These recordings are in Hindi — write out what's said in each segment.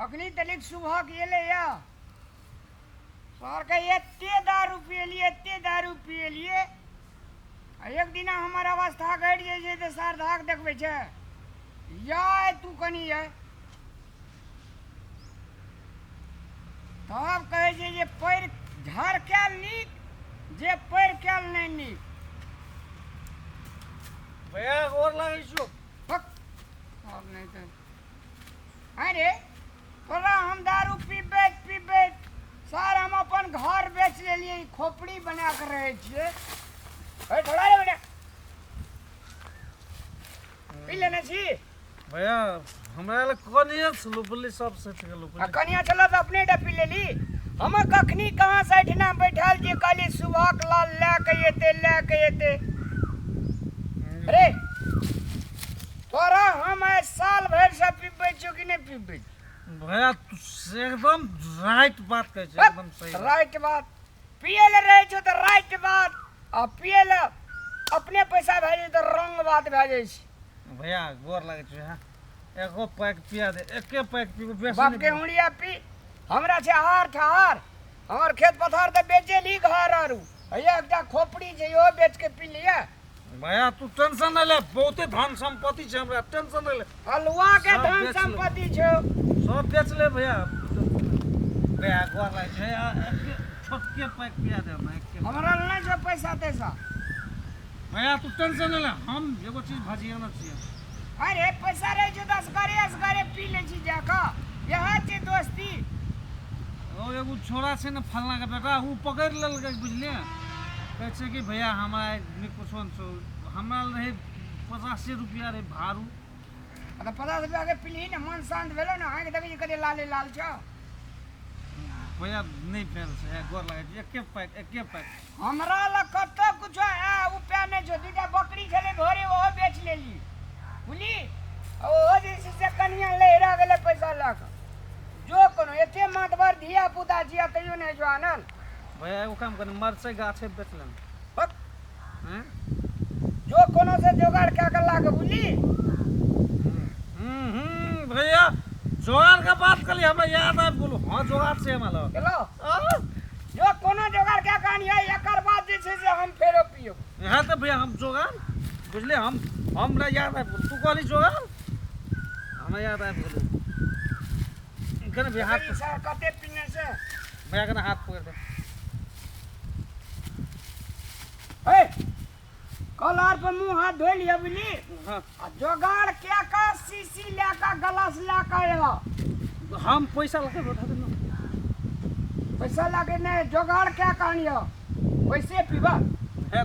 अखनी तनिक सुबह गेले या सर के एते दारू पियलिए एते दारू पियलिए एक दिन हमार अवस्था घट जाए छै तऽ सर धाक देखबै छै या तू कनी है तब कहै छै जे पैर झाड़ कैल नीक जे पैर कैल नहीं नीक भैया और लगे छु फक अब नहीं तो अरे तोरा हम दारू पीबे सर हम अपन घर बेच लेलिए खोपड़ी बना कर रहे छिए ए थोड़ा रे बेटा पी लेने छी भैया हमरा ले कनिया छलु बोली सब सेट गेलु आ कनिया चलो तो अपने डा पी लेली हम कखनी कहां साइड ना बैठाल जे काली सुबह के लाल ले के एते अरे तोरा हम साल भर से पीबे छु कि नहीं पीबे भैया तू एकदम राइट बात कहै छै एकदम सही राइट बात पियल रहे छो तो राइट बात आ पियल अपने पैसा भेजे तो रंग बात भेजे छै भैया गोर लागे छै हां एको पैक पिया दे एके पैक पीबे बेसी बाप के उंगलिया पी हमरा छै हार ठहार हमर खेत पथार त बेचे ली घर आरू भैया एकटा खोपड़ी छै ओ बेच के पी लिया भैया तू टेंशन न ले बहुते धन संपत्ति छै हमरा टेंशन न ले हलवा के धन संपत्ति छो सब बेच ले भैया भैया गोर लागे छै एके छोटके पैक पिया दे हमरा एके हमरा नहीं जो पैसा तैसा भैया तू टेंशन न ले हम एगो चीज भजिया न छियै अरे पैसा रहे छो 10 गारे पी ले छी जाका यहां छै दोस्ती ओ एगो छोरा छै न फलना के बेटा उ पकड़ लेलकै बुझलिए कहै छै कि भैया हमरा कुछो हमरा रहे 85 रुपया रे भारू अरे 50 रुपया के पीली न मन शांत भेलो न आंख देखि कते लाले लाल छ भैया नहीं फेल छै गोर लागे छै एके पैक हमरा ल कतो कुछ है उपाय नहीं जो दूटा बकरी छले घरे ओ बेच लेली बुली ओ जे से कनिया लहरा गेले पैसा लाख जो कोनो एते मातबर धिया पुता जिया तइयो नहीं जो आनल भैया एगो काम कर मरचे गाछे बेच लेन हैं जो कोनो से जोगाड़ क्या कर लागे बुली भैया जोगाड़ का बात करी हमरा याद आब बोलू हां जोगाड़ से हमरा चलो जो कोनो जोगाड़ क्या कहानी है एकर बाद जे छै से हम फेरो पियो यहां त भैया हम जोगाड़ बुझले हमरा याद आब तू कहली जोगाड़ हमरा याद आब बोलू इनकने भी हाथ सर कते पीने से भैया कने हाथ पकड़ दे ए कलार पर मुंह हाथ धो लिया बुली हां जोगाड़ क्या का सीसी लेका गलास लेका एला हम पैसा लगे बता देना पैसा लागे नहीं जोगाड़ क्या कहानी है पैसे पीबा है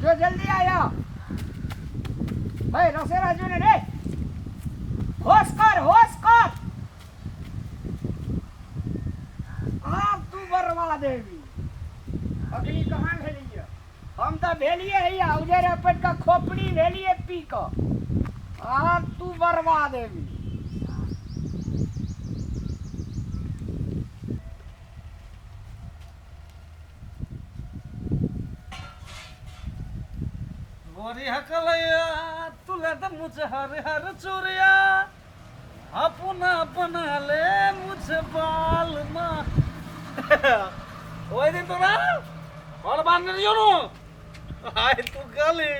जो जल्दी आया भाई रसे राजू ने रे होश कर आप तू बर्बाद देवी अगली कहां भेली है हम तो भेलिए है उजर पेट का खोपड़ी भेलिए पी का आप तू बर्बाद देवी गोरी हकलैया तुले त मुझे हर चोरिया अपना बना ले मुझे बाल मा ओए दिन तोरा और बांध लियो नो आय तू गली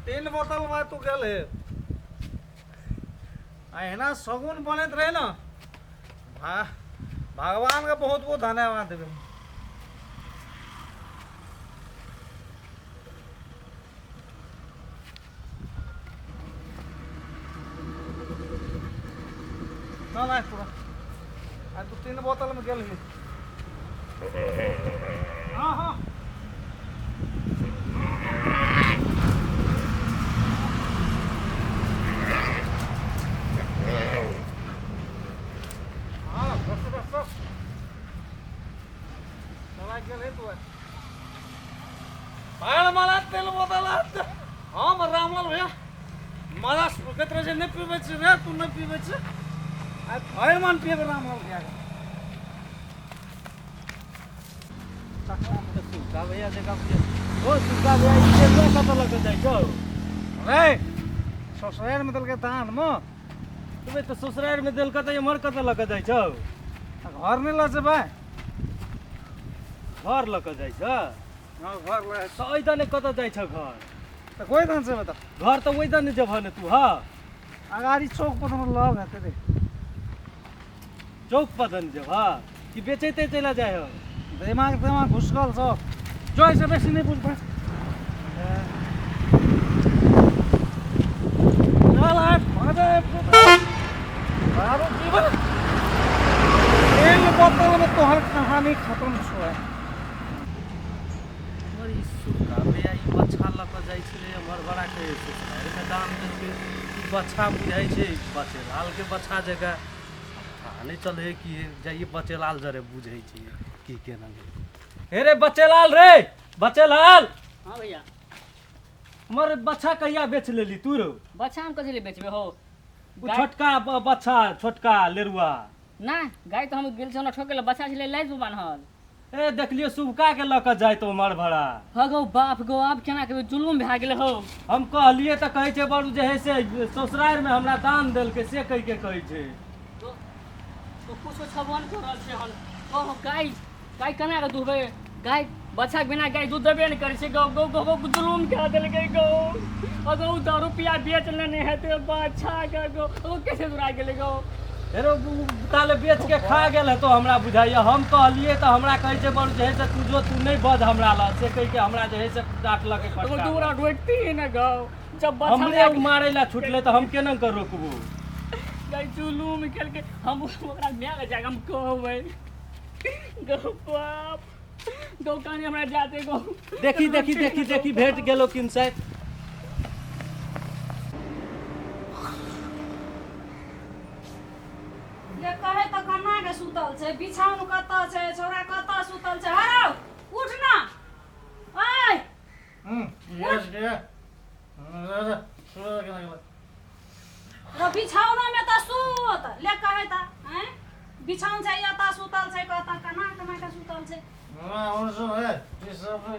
3 बोतल में तू गले आय ना सगुन बनत रहे ना भगवान का बहुत बहुत धन्यवाद देबे ना पूरा आज तू 3 बोतल में गेल हाँ हाँ बस चला गेल है तू बाल माला तेल बोतल हम रामलाल भैया माला कतरे से नहीं पीबे छ रे तू नहीं पीबे छ भाई मान पिए राम हो गया सुका भैया देखा ओ सुका भैया इसे तो कत लग जाए जो रे ससुराल में तल के दान मो तुम्हें तो ससुराल में दिल कत मर कत लक जाइ छौ घर नहीं ला से भाई घर लक जाइ छ हाँ घर ला तो ओइदने कत जाइ छ घर तो कोई धान से बता घर तो ओइदने जब ने तू हाँ अगाड़ी चौक पर तो लग है तेरे चौक पदन जब हाँ कि बेचैते चला जाए हो दिमाग घुसकल सब जो ऐसे बेसी नहीं पूछ पाए चल आठ भागे बारो जीवन एक बोतल में तो हर कहानी खत्म छो है मरी सुका बे आई बच्चा लक जाइ छले हमर बड़ा के ससुराल में दाम दे के बच्चा बुझाइ छै बच्चे लाल के बच्चा जगह थाने चले कि जाइए बच्चे लाल जरे बुझै छै की केना हे रे बच्चे लाल रे बच्चे लाल हाँ भैया हमर बच्चा कहिया बेच लेली तू रो बच्चा हम कथी ले बेचबे हो उ छोटका बच्चा छोटका लेरुआ ना गाय तो हम गेल छौ ना ठोके ले बच्चा छले लाइज बान्हल ए देखलियो सुबका के लक जाय तो मर भड़ा हगो बाप गो अब केना के जुलुम भए गेल हो हम कहलिए त कहै छै बड़ू जे है से ससुराल में हमरा दान देल के से कह के कहै छै तो कुछो छबन करल छै हन ओ गाय गाय केना के दुहबे गाय बच्चा के बिना गाय दूध देबे नहीं करे छै गो गो गो जुलुम कह देल गई गो अगो 10 रुपया बेच लेने हेते बच्चा के गो ओ कैसे दुरा गेले गो हेरो ताले बेच के खा गेल है तो हमरा बुझाइए हम कहलिए तो हमरा कहै छै बड़ू जे है से तू जो तू नहीं बध हमरा ल से कह के हमरा जे है से डांट लगे वो फटका दूरा रोकती है ना गो जब बच्चा हमरे मारे ला छुटले तो हम केना कर रोकबू गाय जुलुम खेल के हम ओकरा म्या जाके हम कहबै गो बाप गो कानी हमरा जाते गो देखी भेट गेलो किन से ये कहे तो कन्ना के सुतल छै बिछाउन कत छै छोरा कत सुतल छै हरौ उठ ना ओए यस ये सुर के लगे रो बिछाउन में त सुत ले कहे त हैं बिछाउन छै या त सुतल छै कत कन्ना के सुतल छै ना और सो है ये सब है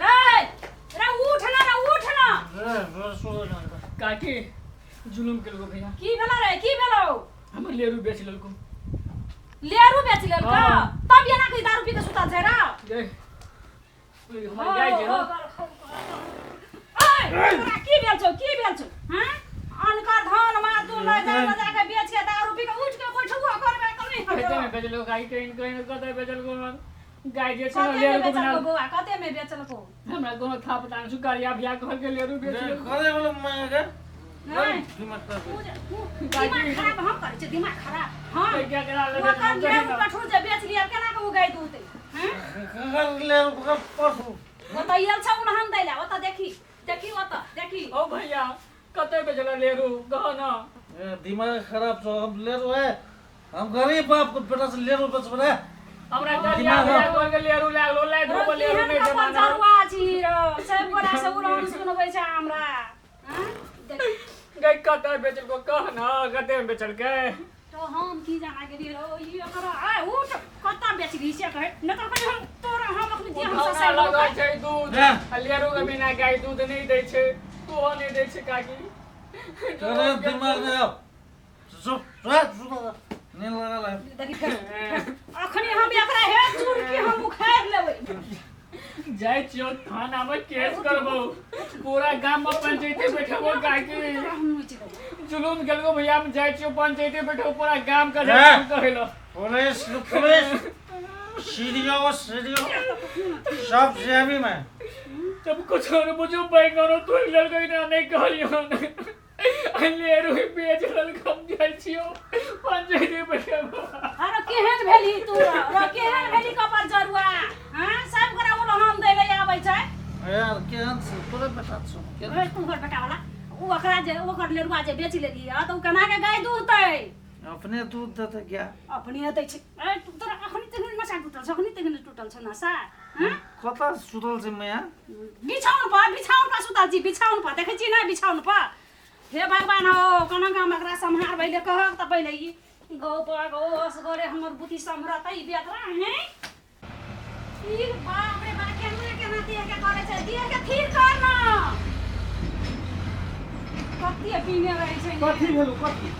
रे उठ ना रे सुर के लगे काकी जुलुम केलको भैया की भेला रे की भेलो हमर लेरू बेच लेलको लेरू बेच लेल का हाँ। तब एना के दारू पी के सुतल छै रे गए हमर गाय जे हो ओए तोरा की भेल छौ हैं अनका धान मार तू लय जा के बेच के दारू पी के उठ के बैठुआ करबे त नहीं कते हो में बेचलो गाय कहीं कते बेचलको गाय जे छै कते में लेरू बेचल बिना को बउआ कते में बेचल को हमरा कोनो था पता नहीं सुकारिया बिया कहल के लेरू बेच लेलको करे बोलो मैं के नहीं दिमाग कर दिमाग खराब हम करे छै दिमाग खराब हां क्या करा ले वो कर ले कठू जे बेच लिया केना के उ गाय दूते हैं कर ले पसु वो त यल छ उनहन दैला ओ त देखी ओ भैया कते बेचला लेरू गहना दिमाग खराब छो हम ले रो है हम गरीब बाप को बेटा से ले रो बस बना हमरा गाड़िया बिया कहल के लेरू लागलो लै धोब लेरू नहीं जमाना जरुआ छी रो सब गोरा से उड़न सुनबै छै हमरा हैं गाय कते बेचलको कहना कते में बेचल के तो हम की जाना गेली रो ई ओकर आ उठ कत्ता बेच ली से कहे न त कहे हम तोरा हम अपने दिया हम घाना लगा से छै दूध हाँ। लेरू के बिना गाय दूध नहीं दै छै तू नहीं दै छै काकी करे दिमाग में आओ सो नील लगा ला देखी अखनी हम एकरा हे चूर के हम उखाड़ लेबै जाय छियो थाना में केस करबो पूरा गांव में पंचायती बैठबो काकी जुलूम केलको भैया हम जाय छियो पंचायती बैठो पूरा गांव का हाँ। कहलो पुलिस सीढ़ियों सब जेबी में तब कुछ और बुझो बैगनो तू ललको ना नहीं कहलियो लेरू बेच लल कम जाय छियो पंचायती बैठबो अरे केहन भेली तू रो केहन भेली कपर जरुआ हां सब गोरा उलो हम दै ले आबै छै यार केहन से तोरे बेटा छो ए तू घर बेटा वाला उ ओकरा जे ओकर लेरुआ जे बेच लेली आ त उ केना के गाय दूतै अपने दूध देते क्या अपने दै छै ए तू तोरा अखनी तखनी नसा टूटल छ अखनी तखनी टूटल छ नसा हां कता सुतल से मैं बिछाउन पर सुतल छी बिछाउन पर देखै छी ना बिछाउन पर हे भगवान हो कोना काम एकरा सम्हार भइले कह त पहिले ई गौ पर गोस गरे हमर बुद्धि सम्हरतै बेतरा हैं ई बाप रे बा केना केना दिए के करे छै दिए के फिर कर ना कत्ती पीने रहै छै कथी भेलू कथी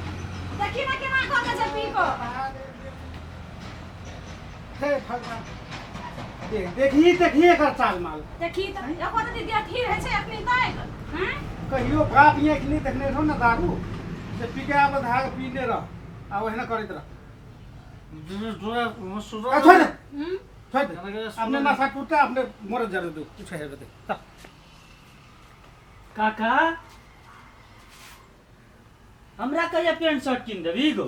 देखी ना केना कऽ छै पी कऽ हे भगवान देखी एकर चाल माल देखी तऽ एको रति देखी रहै छै अपनी तक हैं कहियो बाप ये कि नहीं देखने रहो ना दारू से पी के आप धार पीने रह आ वही ना करत रह छोड़ दे छोड़ दे अपने नशा टूटा अपने मर जा दो कुछ है बते काका हमरा कहिया पेंट शर्ट किन देबी गो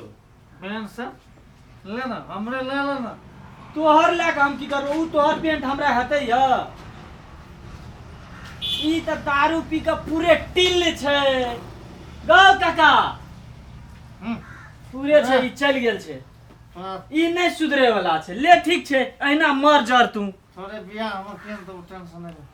पैंट से ले ना हमरे ले ना तोहर लए हम की करू उ तोहर पेंट हमरा हेतै य ई त दारू पी के पूरे टिल छै गौ काका पूरे छै ई चल गेल छै ई नहीं सुधरे वाला छै ले ठीक छै अहिना मर जर तू थोड़े बियाह हम केन तो टेंशन नहीं